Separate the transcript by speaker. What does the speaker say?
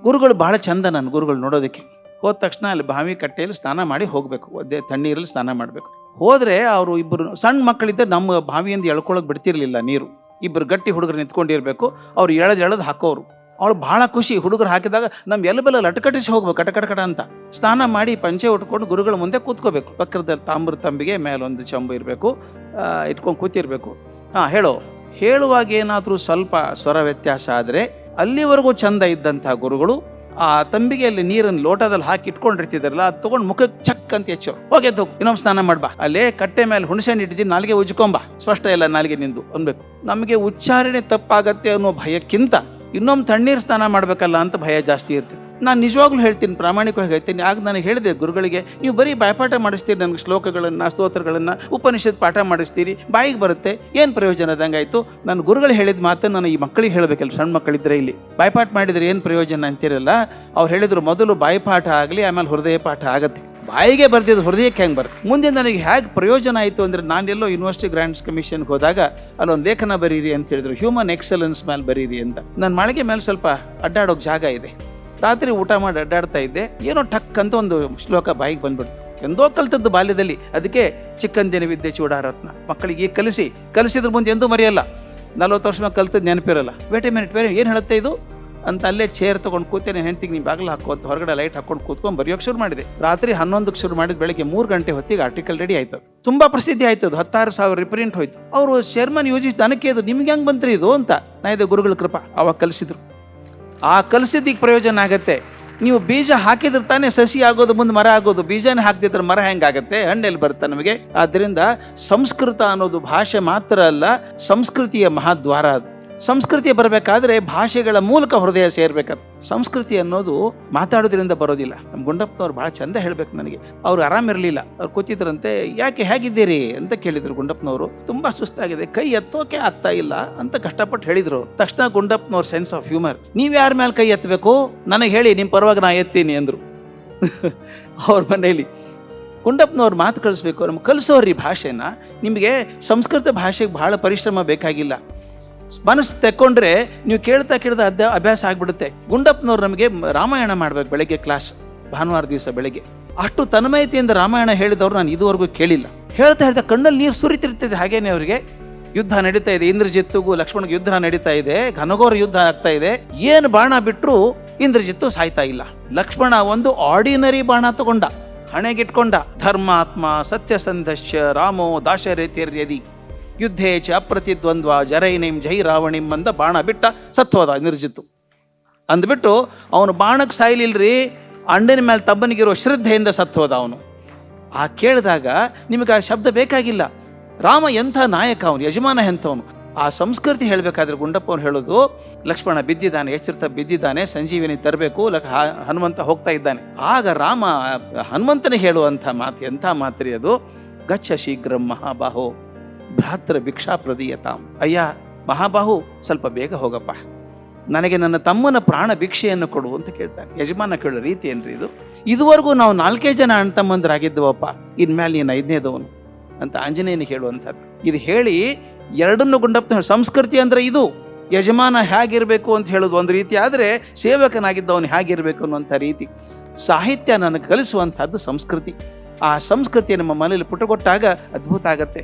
Speaker 1: ಗುರುಗಳು ಭಾಳ ಚಂದ ನನ್ನ ಗುರುಗಳು ನೋಡೋದಕ್ಕೆ. ಹೋದ ತಕ್ಷಣ ಅಲ್ಲಿ ಬಾವಿ ಕಟ್ಟೆಯಲ್ಲಿ ಸ್ನಾನ ಮಾಡಿ ಹೋಗಬೇಕು, ಒದ್ದೆ ತಣ್ಣೀರಲ್ಲಿ ಸ್ನಾನ ಮಾಡಬೇಕು. ಹೋದರೆ ಅವರು ಇಬ್ಬರು ಸಣ್ಣ ಮಕ್ಕಳಿದ್ದರೆ ನಮ್ಮ ಬಾವಿಯಿಂದ ಎಳ್ಕೊಳಕ್ಕೆ ಬಿಡ್ತಿರ್ಲಿಲ್ಲ ನೀರು. ಇಬ್ಬರು ಗಟ್ಟಿ ಹುಡುಗರು ನಿಂತ್ಕೊಂಡಿರಬೇಕು, ಅವ್ರು ಎಳೆದು ಹಾಕೋರು. ಅವಳು ಭಾಳ ಖುಷಿ. ಹುಡುಗರು ಹಾಕಿದಾಗ ನಮ್ಮ ಎಲುಬೆಲ್ಲ ಲಟಕಟಿಸಿ ಹೋಗ್ಬೇಕು, ಕಟಕಟ ಅಂತ. ಸ್ನಾನ ಮಾಡಿ ಪಂಚೆ ಉಟ್ಕೊಂಡು ಗುರುಗಳ ಮುಂದೆ ಕೂತ್ಕೋಬೇಕು. ಪಕ್ಕದಲ್ಲಿ ತಾಮ್ರ ತಂಬಿಗೆ ಮೇಲೊಂದು ಚಂಬು ಇರಬೇಕು, ಇಟ್ಕೊಂಡು ಕೂತಿರ್ಬೇಕು. ಹೇಳುವಾಗ ಏನಾದರೂ ಸ್ವಲ್ಪ ಸ್ವರ ವ್ಯತ್ಯಾಸ ಆದರೆ ಅಲ್ಲಿವರೆಗೂ ಚಂದ ಇದ್ದಂಥ ಗುರುಗಳು ಆ ತಂಬಿಗೆಯಲ್ಲಿ ನೀರನ್ನು ಲೋಟದಲ್ಲಿ ಹಾಕಿ ಇಟ್ಕೊಂಡಿರ್ತಿದಾರಲ್ಲ, ಅದು ತೊಗೊಂಡು ಮುಖಕ್ಕೆ ಚಕ್ ಅಂತ ಹೆಚ್ಚು, ಹೋಗೆದ್ದು ಇನ್ನೊಮ್ಮೆ ಸ್ನಾನ ಮಾಡ್ಬಾ, ಅಲ್ಲೇ ಕಟ್ಟೆ ಮೇಲೆ ಹುಣಸೆಹಣ್ಣು ಇಟ್ಟಿದ್ದೀನಿ, ನಾಲಿಗೆ ಉಜ್ಕೊಂಬಾ, ಸ್ಪಷ್ಟ ಇಲ್ಲ ನಾಲಿಗೆ ನಿಂದು ಅನ್ಬೇಕು. ನಮಗೆ ಉಚ್ಚಾರಣೆ ತಪ್ಪಾಗತ್ತೆ ಅನ್ನೋ ಭಯಕ್ಕಿಂತ ಇನ್ನೊಮ್ಮೆ ತಣ್ಣೀರು ಸ್ನಾನ ಮಾಡಬೇಕಲ್ಲ ಅಂತ ಭಯ ಜಾಸ್ತಿ ಇರ್ತಿತ್ತು. ನಾನು ನಿಜವಾಗ್ಲೂ ಹೇಳ್ತೀನಿ, ಪ್ರಾಮಾಣಿಕವಾಗಿ ಹೇಳ್ತೀನಿ. ಆಗ ನಾನು ಹೇಳಿದೆ ಗುರುಗಳಿಗೆ, ನೀವು ಬರೀ ಬಾಯ್ಪಾಠ ಮಾಡಿಸ್ತೀರಿ, ನನಗೆ ಶ್ಲೋಕಗಳನ್ನು ಸ್ತೋತ್ರಗಳನ್ನು ಉಪನಿಷತ್ ಪಾಠ ಮಾಡಿಸ್ತೀರಿ, ಬಾಯಿಗೆ ಬರುತ್ತೆ, ಏನು ಪ್ರಯೋಜನ ಅದಂಗಾಯ್ತು. ನನ್ನ ಗುರುಗಳು ಹೇಳಿದ ಮಾತನ್ನು ನಾನು ಈ ಮಕ್ಕಳಿಗೆ ಹೇಳಬೇಕಲ್ಲ, ಸಣ್ಣ ಮಕ್ಕಳಿದ್ರೆ ಇಲ್ಲಿ ಬಾಯ್ಪಾಠ ಮಾಡಿದರೆ ಏನು ಪ್ರಯೋಜನ ಅಂತಿರಲ್ಲ. ಅವ್ರು ಹೇಳಿದ್ರು, ಮೊದಲು ಬಾಯಿಪಾಠ ಆಗಲಿ, ಆಮೇಲೆ ಹೃದಯ ಪಾಠ ಆಗತ್ತೆ. ಬಾಯಿಗೆ ಬರ್ತಿದ್ದು ಹೃದಯಕ್ಕೆ ಹೆಂಗೆ ಬರುತ್ತೆ. ಮುಂದೆ ನನಗೆ ಹೇಗೆ ಪ್ರಯೋಜನ ಆಯಿತು ಅಂದರೆ, ನಾನೆಲ್ಲೋ ಯೂನಿವರ್ಸಿಟಿ ಗ್ರಾಂಟ್ಸ್ ಕಮಿಷನ್ಗೆ ಹೋದಾಗ ಅಲ್ಲೊಂದು ಲೇಖನ ಬರೀರಿ ಅಂತ ಹೇಳಿದ್ರು, ಹ್ಯೂಮನ್ ಎಕ್ಸಲೆನ್ಸ್ ಮೇಲೆ ಬರೀರಿ ಅಂತ. ನನ್ನ ಮಾಳಿಗೆ ಮೇಲೆ ಸ್ವಲ್ಪ ಅಡ್ಡಾಡೋಕೆ ಜಾಗ ಇದೆ. ರಾತ್ರಿ ಊಟ ಮಾಡಿ ಅಡ್ಡಾಡ್ತಾ ಇದ್ದೆ, ಏನೋ ಟಕ್ ಅಂತ ಒಂದು ಶ್ಲೋಕ ಬಾಯಿಗೆ ಬಂದ್ಬಿಡ್ತು. ಎಂದೋ ಕಲ್ತದ್ದು ಬಾಲ್ಯದಲ್ಲಿ, ಅದಕ್ಕೆ ಚಿಕ್ಕಂದಿನ ವಿದ್ಯೆ ಚೂಡಾರತ್ನ. ಮಕ್ಕಳಿಗೆ ಕಲಿಸಿದ್ರ ಮುಂದೆ ಎಂದೂ ಮರೆಯಲ್ಲ. 40 ವರ್ಷ ಮೇಲೆ ಕಲ್ತದ್ದು ನೆನಪಿರಲ್ಲ. ವೇಟ್ ಎ ಮಿನಿಟ್, ಏನು ಹೇಳುತ್ತೆ ಇದು ಅಂತ ಅಲ್ಲೇ ಚೇರ್ ತೊಗೊಂಡು ಕೂತೇನೆ. ಹೆಂಡ್ತಿಗೆ ನೀವು ಬಾಗಿಲು ಹಾಕೋದು, ಹೊರಗಡೆ ಲೈಟ್ ಹಾಕೊಂಡು ಕೂತ್ಕೊಂಡು ಬರೆಯೋಕೆ ಶುರು ಮಾಡಿದೆ. ರಾತ್ರಿ 11ಕ್ಕೆ ಶುರು ಮಾಡಿದ, ಬೆಳಗ್ಗೆ 3 ಗಂಟೆ ಹೊತ್ತಿಗೆ ಆರ್ಟಿಕಲ್ ರೆಡಿ ಆಯ್ತು. ತುಂಬ ಪ್ರಸಿದ್ಧಿ ಆಯ್ತು, 16,000 ರಿಪ್ರಿಂಟ್ ಹೋಯ್ತು. ಅವರು ಚೇರ್ಮನ್ ಯೂಜಿಸಿ ನನಗೆ ಇದು ನಿಮ್ಗೆ ಹೆಂಗೆ ಬಂತ್ರಿ ಇದು ಅಂತ. ನಾ ಇದು ಗುರುಗಳ ಕೃಪಾ, ಅವಾಗ ಕಲಿಸಿದ್ರು. ಆ ಕಲಿಸಿದ್ದಕ್ಕೆ ಪ್ರಯೋಜನ ಆಗತ್ತೆ. ನೀವು ಬೀಜ ಹಾಕಿದ್ರೆ ತಾನೇ ಸಸಿ ಆಗೋದು, ಮುಂದೆ ಮರ ಆಗೋದು. ಬೀಜನೇ ಹಾಕ್ತಿದ್ರೆ ಮರ ಹೆಂಗಾಗತ್ತೆ, ಹಣ್ಣೆಲ್ಲಿ ಬರುತ್ತೆ ನಮಗೆ. ಆದ್ದರಿಂದ ಸಂಸ್ಕೃತ ಅನ್ನೋದು ಭಾಷೆ ಮಾತ್ರ ಅಲ್ಲ, ಸಂಸ್ಕೃತಿಯ ಮಹಾದ್ವಾರ ಅದು. ಸಂಸ್ಕೃತಿ ಬರಬೇಕಾದ್ರೆ ಭಾಷೆಗಳ ಮೂಲಕ ಹೃದಯ ಸೇರ್ಬೇಕದು. ಸಂಸ್ಕೃತಿ ಅನ್ನೋದು ಮಾತಾಡೋದ್ರಿಂದ ಬರೋದಿಲ್ಲ. ನಮ್ಮ ಗುಂಡಪ್ಪನವ್ರು ಭಾಳ ಚಂದ ಹೇಳ್ಬೇಕು ನನಗೆ. ಅವ್ರು ಆರಾಮಿರಲಿಲ್ಲ, ಅವ್ರು ಕೂತಿದ್ರಂತೆ. ಯಾಕೆ ಹೇಗಿದ್ದೀರಿ ಅಂತ ಕೇಳಿದ್ರು ಗುಂಡಪ್ಪನವರು. ತುಂಬ ಸುಸ್ತಾಗಿದೆ, ಕೈ ಎತ್ತೋಕೆ ಆಗ್ತಾ ಇಲ್ಲ ಅಂತ ಕಷ್ಟಪಟ್ಟು ಹೇಳಿದ್ರು. ತಕ್ಷಣ ಗುಂಡಪ್ಪನವ್ರ ಸೆನ್ಸ್ ಆಫ್ ಹ್ಯೂಮರ್, ನೀವು ಯಾರ ಮೇಲೆ ಕೈ ಎತ್ತಬೇಕು ನನಗೆ ಹೇಳಿ, ನಿಮ್ಮ ಪರವಾಗಿ ನಾ ಎತ್ತೀನಿ ಅಂದರು. ಅವ್ರ ಮನೆಯಲ್ಲಿ ಗುಂಡಪ್ಪನವ್ರು ಮಾತು ಕಳಿಸ್ಬೇಕು, ನಮ್ಗೆ ಕಲಿಸೋರಿ ಭಾಷೆನ. ನಿಮಗೆ ಸಂಸ್ಕೃತ ಭಾಷೆಗೆ ಭಾಳ ಪರಿಶ್ರಮ ಬೇಕಾಗಿಲ್ಲ. ಮನಸ್ಸು ತೆಕ್ಕೊಂಡ್ರೆ ನೀವು ಕೇಳ್ತಾ ಅಭ್ಯಾಸ ಆಗಿಬಿಡುತ್ತೆ. ಗುಂಡಪ್ಪನವ್ರು ನಮಗೆ ರಾಮಾಯಣ ಮಾಡ್ಬೇಕು ಬೆಳಗ್ಗೆ ಕ್ಲಾಸ್, ಭಾನುವಾರ ದಿವಸ ಬೆಳಗ್ಗೆ. ಅಷ್ಟು ತನ್ಮಯತೆಯಿಂದ ರಾಮಾಯಣ ಹೇಳಿದವರು ನಾನು ಇದುವರೆಗೂ ಕೇಳಿಲ್ಲ. ಹೇಳ್ತಾ ಕಣ್ಣಲ್ಲಿ ನೀರು ಸುರಿತಿರ್ತಿದ್ರೆ. ಹಾಗೇನೆ ಅವರಿಗೆ ಯುದ್ಧ ನಡೀತಾ ಇದೆ, ಇಂದ್ರಜಿತ್ತಿಗೂ ಲಕ್ಷ್ಮಣಗೆ ಯುದ್ಧ ನಡೀತಾ ಇದೆ, ಘನಘೋರ ಯುದ್ಧ ಆಗ್ತಾ ಇದೆ. ಏನು ಬಾಣ ಬಿಟ್ಟರು ಇಂದ್ರಜಿತ್ತು ಸಾಯ್ತಾ ಇಲ್ಲ. ಲಕ್ಷ್ಮಣ ಒಂದು ಆರ್ಡಿನರಿ ಬಾಣ ತಗೊಂಡ, ಹಣೆಗಿಟ್ಕೊಂಡ. ಧರ್ಮಾತ್ಮ ಸತ್ಯಸಂಧಶ್ಯ ರಾಮೋ ದಾಶರಥಿರ್ಯದಿ ಯುದ್ಧೇ ಚ ಅಪ್ರತಿದ್ವಂದ್ವ ಜರೈನಿಂ ಜೈ ರಾವಣಿಂ ಅಂದ ಬಾಣ ಬಿಟ್ಟ ಸತ್ತೋದ ಇಂದ್ರಜಿತ್ತು. ಅಂದ್ಬಿಟ್ಟು ಅವನು ಬಾಣಕ್ಕೆ ಸಾಯ್ಲಿಲ್ರಿ, ಅಂಡನ ಮೇಲೆ ತಮ್ಮನಿಗಿರೋ ಶ್ರದ್ಧೆಯಿಂದ ಸತ್ತೋದ ಅವನು. ಆ ಕೇಳಿದಾಗ ನಿಮಗೆ ಆ ಶಬ್ದ ಬೇಕಾಗಿಲ್ಲ. ರಾಮ ಎಂಥ ನಾಯಕ, ಅವನು ಯಜಮಾನ ಎಂಥವನು. ಆ ಸಂಸ್ಕೃತಿ ಹೇಳಬೇಕಾದ್ರೆ ಗುಂಡಪ್ಪವ್ರು ಹೇಳೋದು, ಲಕ್ಷ್ಮಣ ಬಿದ್ದಿದ್ದಾನೆ, ಎಚ್ಚರಿತ ಬಿದ್ದಿದ್ದಾನೆ, ಸಂಜೀವಿನಿ ತರಬೇಕು, ಹನುಮಂತ ಹೋಗ್ತಾ ಇದ್ದಾನೆ. ಆಗ ರಾಮ ಹನುಮಂತನಿಗೆ ಹೇಳುವಂಥ ಮಾತು ಎಂಥ ಮಾತ್ರಿ ಅದು. ಗಚ್ಚ ಶೀಘ್ರಂ ಮಹಾಬಾಹೋ ಭ್ರಾತೃ ಭಿಕ್ಷಾ ಪ್ರದೀಯತಾಂ. ಅಯ್ಯ ಮಹಾಬಾಹು, ಸ್ವಲ್ಪ ಬೇಗ ಹೋಗಪ್ಪ, ನನಗೆ ನನ್ನ ತಮ್ಮನ ಪ್ರಾಣ ಭಿಕ್ಷೆಯನ್ನು ಕೊಡು ಅಂತ ಕೇಳ್ತಾನೆ. ಯಜಮಾನ ಕೇಳೋ ರೀತಿ ಏನ್ರಿ ಇದು? ಇದುವರೆಗೂ ನಾವು 4 ಜನ ಅಣ್ಣ ತಮ್ಮಂದರಾಗಿದ್ದವಪ್ಪ, ಇನ್ಮೇಲೆ ನೀನು 5ನೇದವನು ಅಂತ ಆಂಜನೇಯನಿಗೆ ಹೇಳುವಂಥದ್ದು. ಇದು ಹೇಳಿ ಎರಡನ್ನು ಗುಂಡಪ್ಪ, ಸಂಸ್ಕೃತಿ ಅಂದರೆ ಇದು. ಯಜಮಾನ ಹೇಗಿರಬೇಕು ಅಂತ ಹೇಳೋದು ಒಂದು ರೀತಿ ಆದರೆ, ಸೇವಕನಾಗಿದ್ದವನು ಹೇಗಿರಬೇಕು ಅನ್ನುವಂಥ ರೀತಿ. ಸಾಹಿತ್ಯ ನನಗೆ ಕಲಿಸುವಂಥದ್ದು ಸಂಸ್ಕೃತಿ. ಆ ಸಂಸ್ಕೃತಿ ನಮ್ಮ ಮನೇಲಿ ಪುಟಗೊಟ್ಟಾಗ ಅದ್ಭುತ ಆಗತ್ತೆ.